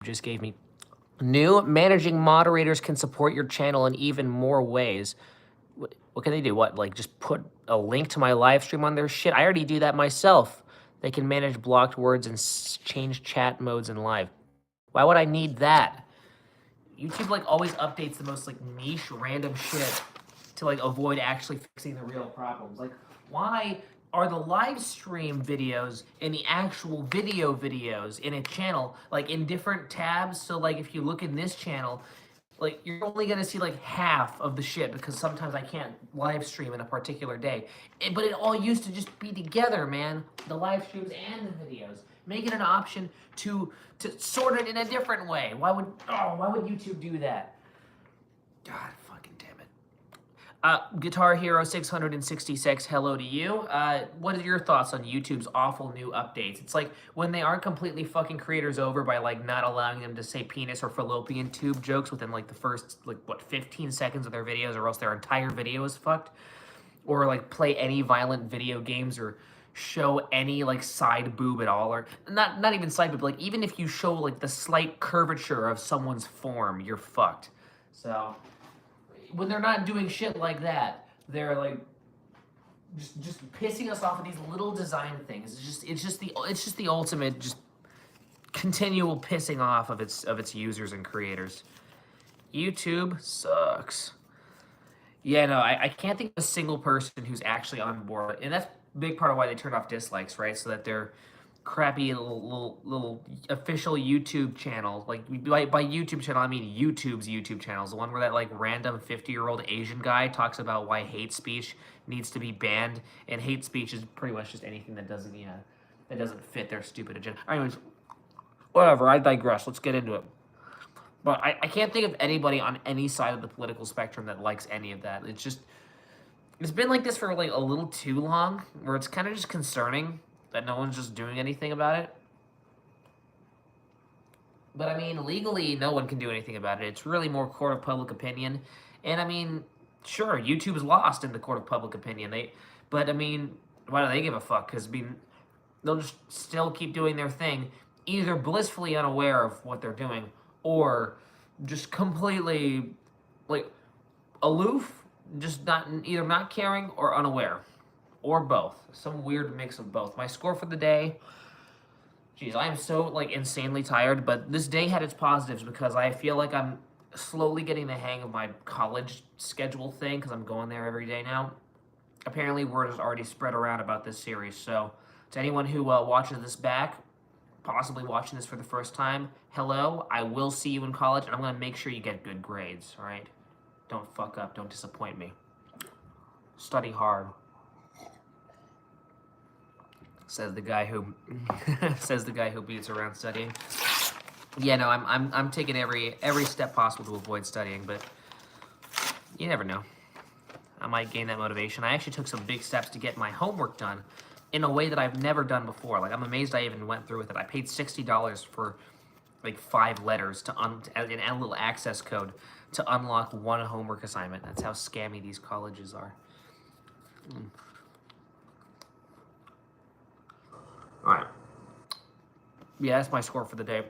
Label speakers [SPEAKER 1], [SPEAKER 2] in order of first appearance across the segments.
[SPEAKER 1] just gave me. New managing moderators can support your channel in even more ways. What can they do? What, like just put a link to my live stream on their shit? I already do that myself. They can manage blocked words and change chat modes in live. Why would I need that? YouTube like always updates the most like niche random shit to like avoid actually fixing the real problems. Like, why are the live stream videos and the actual videos in a channel like in different tabs? So like if you look in this channel, like you're only gonna see like half of the shit because sometimes I can't live stream in a particular day. But it all used to just be together, man. The live streams and the videos. Make it an option to sort it in a different way. Why would YouTube do that? God fucking damn it. Guitar Hero 666, hello to you. What are your thoughts on YouTube's awful new updates? It's like when they aren't completely fucking creators over by like not allowing them to say penis or fallopian tube jokes within like the first like what 15 seconds of their videos, or else their entire video is fucked. Or like play any violent video games or show any like side boob at all, or not even side boob, like even if you show like the slight curvature of someone's form, you're fucked. So when they're not doing shit like that, they're like just pissing us off with these little design things. It's just the ultimate just continual pissing off of its users and creators. YouTube sucks. Yeah, no, I can't think of a single person who's actually on board, and that's a big part of why they turned off dislikes, right? So that their crappy little official YouTube channel, like by YouTube channel I mean YouTube's YouTube channels, the one where that like random 50-year-old Asian guy talks about why hate speech needs to be banned, and hate speech is pretty much just anything that doesn't fit their stupid agenda. Anyways, whatever. I digress. Let's get into it. But I can't think of anybody on any side of the political spectrum that likes any of that. It's been like this for like a little too long, where it's kind of just concerning that no one's just doing anything about it. But I mean, legally, no one can do anything about it. It's really more court of public opinion. And I mean, sure, YouTube's lost in the court of public opinion. But I mean, why do they give a fuck? Because I mean, they'll just still keep doing their thing, either blissfully unaware of what they're doing, or just completely like aloof, just either not caring or unaware, or both. Some weird mix of both. My score for the day, geez, I am so like insanely tired, but this day had its positives because I feel like I'm slowly getting the hang of my college schedule thing because I'm going there every day now. Apparently word has already spread around about this series, so to anyone who watches this back, possibly watching this for the first time, hello, I will see you in college, and I'm going to make sure you get good grades, all right? Don't fuck up. Don't disappoint me. Study hard. Says the guy who beats around studying. Yeah, no, I'm taking every step possible to avoid studying, but you never know. I might gain that motivation. I actually took some big steps to get my homework done in a way that I've never done before. Like, I'm amazed I even went through with it. I paid $60 for like 5 letters and a little access code to unlock one homework assignment. That's how scammy these colleges are. All right. Yeah, that's my score for the day.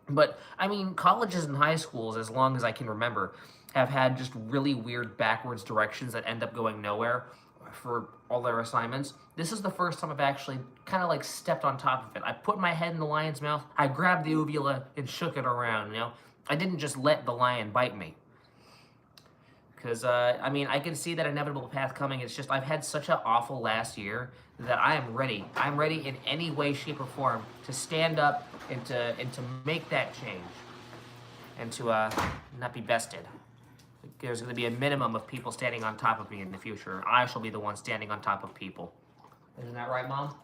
[SPEAKER 1] But, I mean, colleges and high schools, as long as I can remember, have had just really weird backwards directions that end up going nowhere for all their assignments. This is the first time I've actually kind of like stepped on top of it. I put my head in the lion's mouth, I grabbed the uvula and shook it around, you know? I didn't just let the lion bite me. Because, I mean, I can see that inevitable path coming. It's just I've had such an awful last year that I am ready. I'm ready in any way, shape, or form to stand up and to make that change. And to not be bested. There's going to be a minimum of people standing on top of me in the future. I shall be the one standing on top of people. Isn't that right, Mom?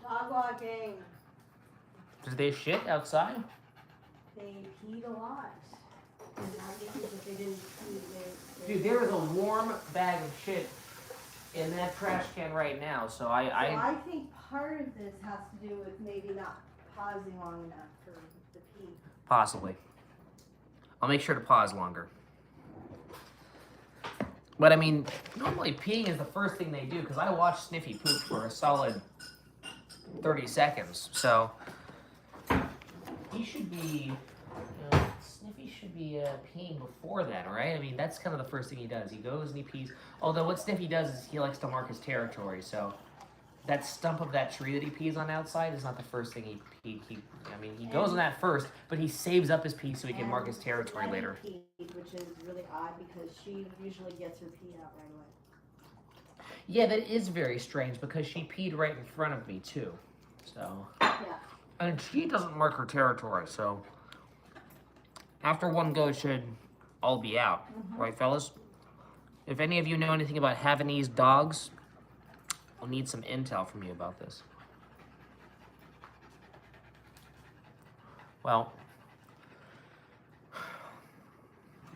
[SPEAKER 2] Dog walking.
[SPEAKER 1] Did they shit outside?
[SPEAKER 2] They peed a lot. And I guess if they didn't pee,
[SPEAKER 1] Dude, there is a warm bag of shit in that trash can right now, so
[SPEAKER 2] I think part of this has to do with maybe not pausing long enough for the pee.
[SPEAKER 1] Possibly. I'll make sure to pause longer. But I mean, normally peeing is the first thing they do, because I watch Sniffy poop for a solid 30 seconds. So he should be, Sniffy should be peeing before that, right? I mean, that's kind of the first thing he does. He goes and he pees. Although what Sniffy does is he likes to mark his territory, so that stump of that tree that he pees on outside is not the first thing he goes on that first, but he saves up his pee so he can mark his territory
[SPEAKER 2] Lenny
[SPEAKER 1] later.
[SPEAKER 2] peed, which is really odd because she usually gets her pee out right away.
[SPEAKER 1] Yeah, that is very strange because she peed right in front of me too. So,
[SPEAKER 2] Yeah.
[SPEAKER 1] and she doesn't mark her territory, so after one go, it should all be out, right, fellas? If any of you know anything about Havanese dogs, I'll need some intel from you about this. Well,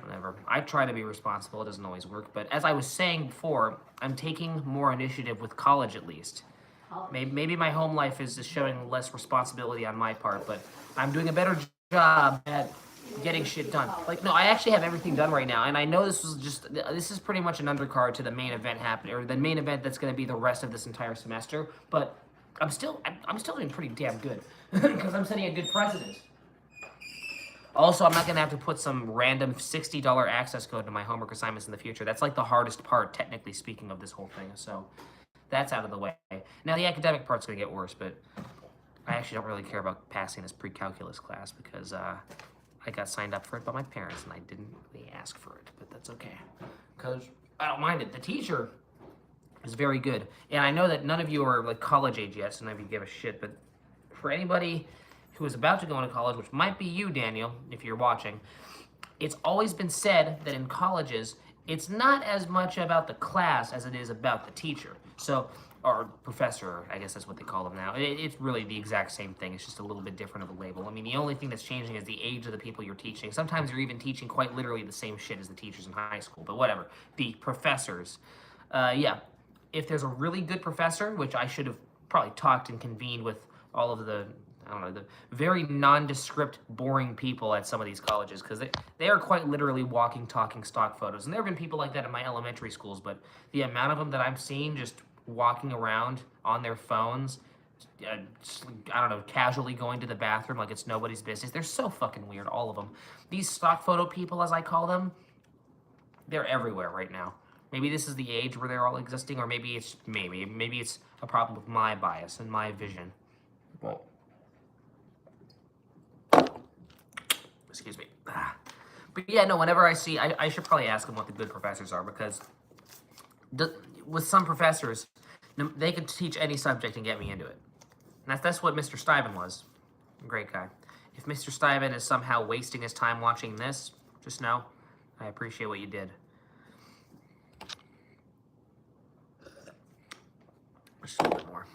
[SPEAKER 1] whatever. I try to be responsible. It doesn't always work. But as I was saying before, I'm taking more initiative with college at least. Maybe my home life is showing less responsibility on my part, but I'm doing a better job at getting shit done. Like, no, I actually have everything done right now, and I know this is pretty much an undercard to the main event happening, or the main event that's going to be the rest of this entire semester, but I'm still doing pretty damn good, because I'm setting a good precedent. Also, I'm not going to have to put some random $60 access code to my homework assignments in the future. That's like the hardest part, technically speaking, of this whole thing, so that's out of the way. Now, the academic part's going to get worse, but I actually don't really care about passing this pre-calculus class because I got signed up for it by my parents, and I didn't really ask for it, but that's okay, because I don't mind it. The teacher is very good, and I know that none of you are like college age yet, so none of you give a shit, but for anybody who is about to go into college, which might be you, Daniel, if you're watching, it's always been said that in colleges, it's not as much about the class as it is about the teacher. So, or professor, I guess that's what they call them now. It's really the exact same thing. It's just a little bit different of a label. I mean, the only thing that's changing is the age of the people you're teaching. Sometimes you're even teaching quite literally the same shit as the teachers in high school, but whatever. The professors. Yeah, if there's a really good professor, which I should have probably talked and convened with all of the, I don't know, the very nondescript, boring people at some of these colleges, because they are quite literally walking, talking stock photos. And there have been people like that in my elementary schools, but the amount of them that I've seen just walking around on their phones, just, I don't know, casually going to the bathroom like it's nobody's business. They're so fucking weird, all of them. These stock photo people, as I call them, they're everywhere right now. Maybe this is the age where they're all existing, or maybe it's a problem with my bias and my vision. Well, excuse me. But yeah, no, whenever I see, I should probably ask them what the good professors are, because with some professors, they could teach any subject and get me into it. And that's what Mr. Stuyven was. Great guy. If Mr. Stuyven is somehow wasting his time watching this, just know I appreciate what you did. Just a little bit more.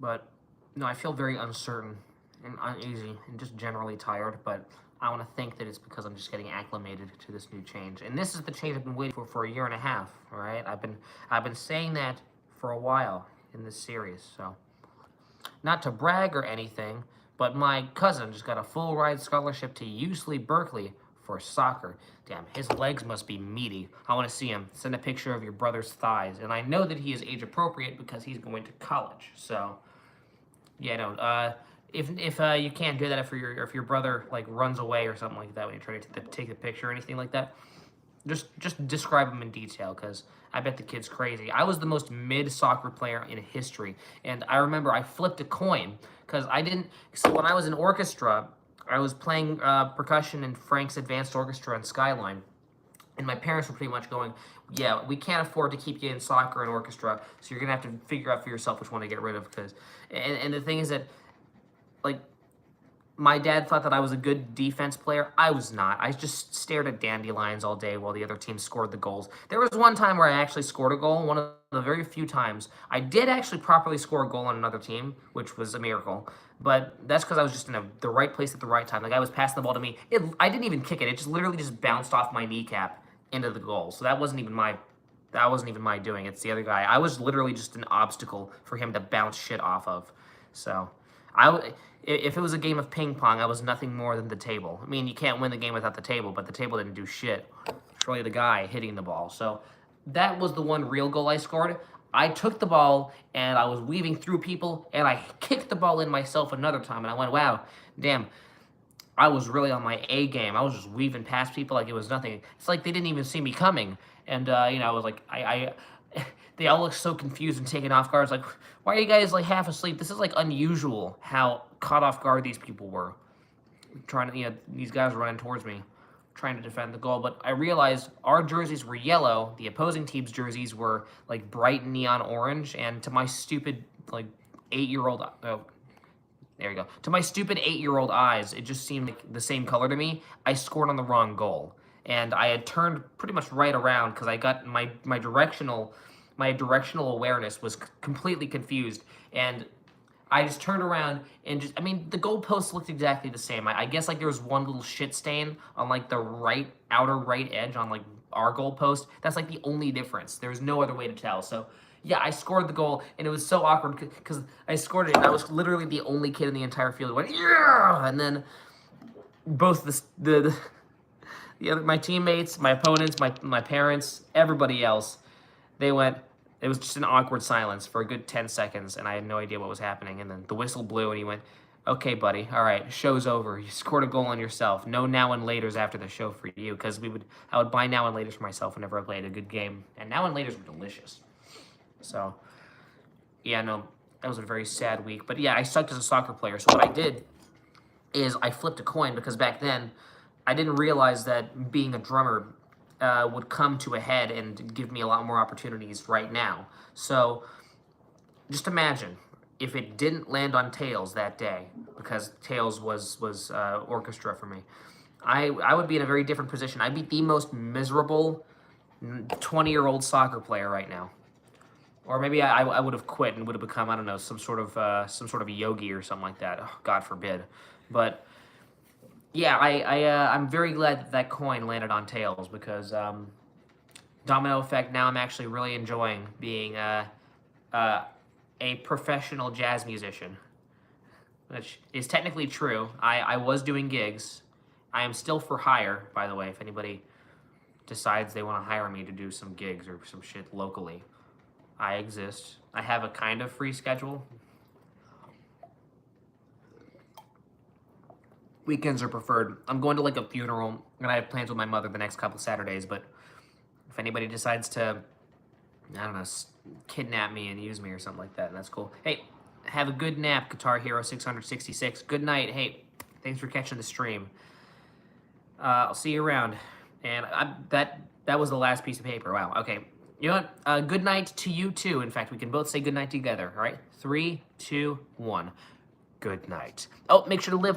[SPEAKER 1] But, no, I feel very uncertain and uneasy and just generally tired, but I want to think that it's because I'm just getting acclimated to this new change. And this is the change I've been waiting for a year and a half, all right? I've been saying that for a while in this series, so. Not to brag or anything, but my cousin just got a full ride scholarship to UC Berkeley for soccer. Damn, his legs must be meaty. I want to see him. Send a picture of your brother's thighs. And I know that he is age appropriate because he's going to college, so. Yeah, no, if you can't do that, if your brother like runs away or something like that when you try to take the picture or anything like that, just describe him in detail, because I bet the kid's crazy. I was the most mid soccer player in history, and I remember I flipped a coin because so when I was in orchestra, I was playing percussion in Frank's Advanced Orchestra in Skyline. And my parents were pretty much going, yeah, we can't afford to keep you in soccer and orchestra, so you're going to have to figure out for yourself which one to get rid of. And the thing is that, like, my dad thought that I was a good defense player. I was not. I just stared at dandelions all day while the other team scored the goals. There was one time where I actually scored a goal, one of the very few times. I did actually properly score a goal on another team, which was a miracle. But that's because I was just in the right place at the right time. The guy was passing the ball to me. I didn't even kick it. It just literally just bounced off my kneecap into the goal. So that wasn't even my doing. It's the other guy. I was literally just an obstacle for him to bounce shit off of. So if it was a game of ping pong, I was nothing more than the table. I mean, you can't win the game without the table, but the table didn't do shit. It's really the guy hitting the ball. So that was the one real goal I scored. I took the ball and I was weaving through people and I kicked the ball in myself another time and I went, wow, damn, I was really on my A game. I was just weaving past people like it was nothing. It's like they didn't even see me coming. And, I was like, they all look so confused and taken off guard. It's like, why are you guys like half asleep? This is like unusual how caught off guard these people were. Trying to, these guys were running towards me, trying to defend the goal. But I realized our jerseys were yellow. The opposing team's jerseys were like bright neon orange. And to my stupid, like, 8-year-old, there you go. To my stupid 8-year-old eyes, it just seemed like the same color to me. I scored on the wrong goal. And I had turned pretty much right around because I got my directional awareness was completely confused. And I just turned around and the goalposts looked exactly the same. I guess like there was one little shit stain on like the outer right edge on like our goalpost. That's like the only difference. There's no other way to tell. So yeah, I scored the goal and it was so awkward because I scored it and I was literally the only kid in the entire field who went, yeah! And then both my teammates, my opponents, my parents, everybody else, they went. It was just an awkward silence for a good 10 seconds, and I had no idea what was happening. And then the whistle blew, and he went, okay, buddy, all right, show's over. You scored a goal on yourself. No now and laters after the show for you, because I would buy now and laters for myself whenever I played a good game. And now and laters were delicious. So, yeah, no, that was a very sad week. But yeah, I sucked as a soccer player. So what I did is I flipped a coin, because back then I didn't realize that being a drummer would come to a head and give me a lot more opportunities right now. So just imagine if it didn't land on Tails that day, because Tails was orchestra for me. I would be in a very different position. I'd be the most miserable 20-year-old soccer player right now. Or maybe I would have quit and would have become, I don't know, some sort of yogi or something like that. Oh, God forbid. But yeah, I'm very glad that coin landed on Tails, because domino effect. Now I'm actually really enjoying being a professional jazz musician, which is technically true. I was doing gigs. I am still for hire, by the way. If anybody decides they want to hire me to do some gigs or some shit locally, I exist. I have a kind of free schedule. Weekends are preferred. I'm going to like a funeral, and I have plans with my mother the next couple Saturdays, but if anybody decides to, I don't know, kidnap me and use me or something like that, that's cool. Hey, have a good nap, Guitar Hero 666. Good night. Hey, thanks for catching the stream. I'll see you around. And that was the last piece of paper. Wow, okay. You know what? Good night to you too. In fact, we can both say good night together, all right? 3, 2, 1. Good night. Oh, make sure to live loud.